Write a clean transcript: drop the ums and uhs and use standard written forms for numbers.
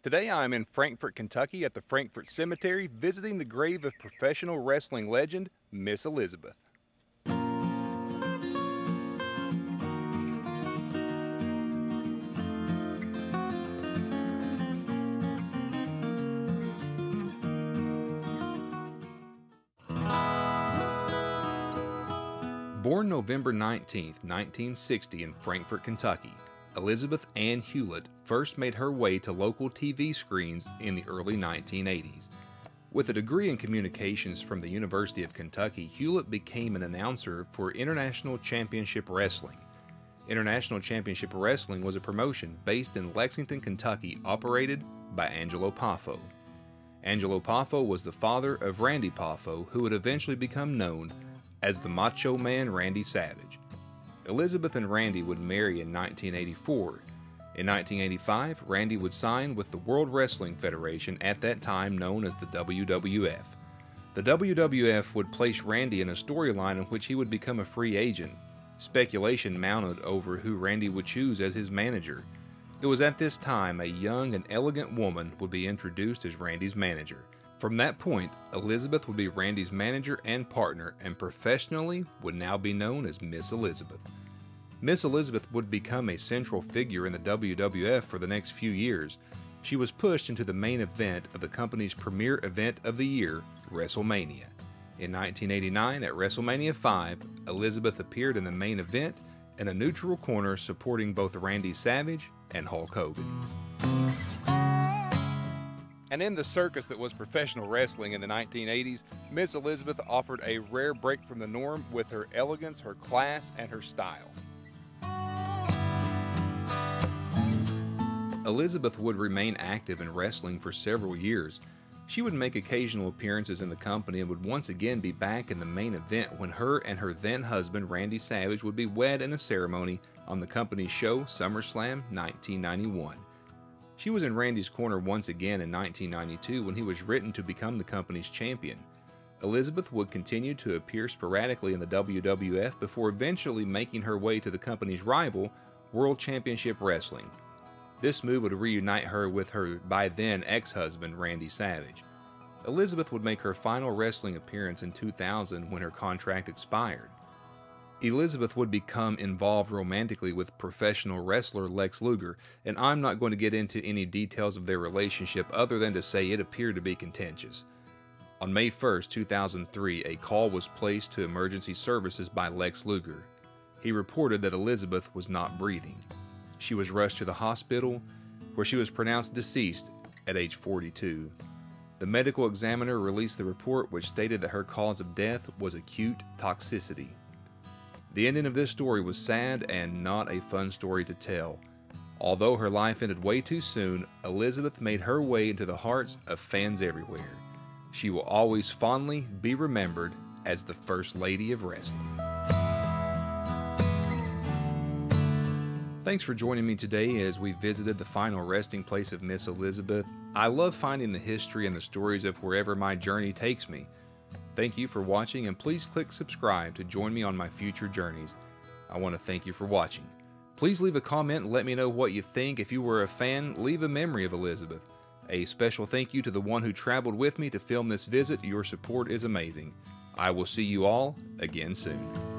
Today I am in Frankfort, Kentucky at the Frankfort Cemetery visiting the grave of professional wrestling legend Miss Elizabeth. Born November 19, 1960 in Frankfort, Kentucky, Elizabeth Ann Hewlett first made her way to local TV screens in the early 1980s. With a degree in communications from the University of Kentucky, Hewlett became an announcer for International Championship Wrestling. International Championship Wrestling was a promotion based in Lexington, Kentucky, operated by Angelo Poffo. Angelo Poffo was the father of Randy Poffo, who would eventually become known as the Macho Man Randy Savage. Elizabeth and Randy would marry in 1984. In 1985, Randy would sign with the World Wrestling Federation, at that time known as the WWF. The WWF would place Randy in a storyline in which he would become a free agent. Speculation mounted over who Randy would choose as his manager. It was at this time a young and elegant woman would be introduced as Randy's manager. From that point, Elizabeth would be Randy's manager and partner, and professionally would now be known as Miss Elizabeth. Miss Elizabeth would become a central figure in the WWF for the next few years. She was pushed into the main event of the company's premier event of the year, WrestleMania. In 1989, at WrestleMania 5, Elizabeth appeared in the main event in a neutral corner supporting both Randy Savage and Hulk Hogan. And in the circus that was professional wrestling in the 1980s, Miss Elizabeth offered a rare break from the norm with her elegance, her class, and her style. Elizabeth would remain active in wrestling for several years. She would make occasional appearances in the company and would once again be back in the main event when her and her then husband Randy Savage would be wed in a ceremony on the company's show SummerSlam 1991. She was in Randy's corner once again in 1992 when he was written to become the company's champion. Elizabeth would continue to appear sporadically in the WWF before eventually making her way to the company's rival, World Championship Wrestling. This move would reunite her with her by then ex-husband Randy Savage. Elizabeth would make her final wrestling appearance in 2000 when her contract expired. Elizabeth would become involved romantically with professional wrestler Lex Luger, and I'm not going to get into any details of their relationship other than to say it appeared to be contentious. On May 1, 2003, a call was placed to emergency services by Lex Luger. He reported that Elizabeth was not breathing. She was rushed to the hospital, where she was pronounced deceased at age 42. The medical examiner released the report, which stated that her cause of death was acute toxicity. The ending of this story was sad and not a fun story to tell. Although her life ended way too soon, Elizabeth made her way into the hearts of fans everywhere. She will always fondly be remembered as the First Lady of Wrestling. Thanks for joining me today as we visited the final resting place of Miss Elizabeth. I love finding the history and the stories of wherever my journey takes me. Thank you for watching, and please click subscribe to join me on my future journeys. I want to thank you for watching. Please leave a comment and let me know what you think. If you were a fan, leave a memory of Elizabeth. A special thank you to the one who traveled with me to film this visit. Your support is amazing. I will see you all again soon.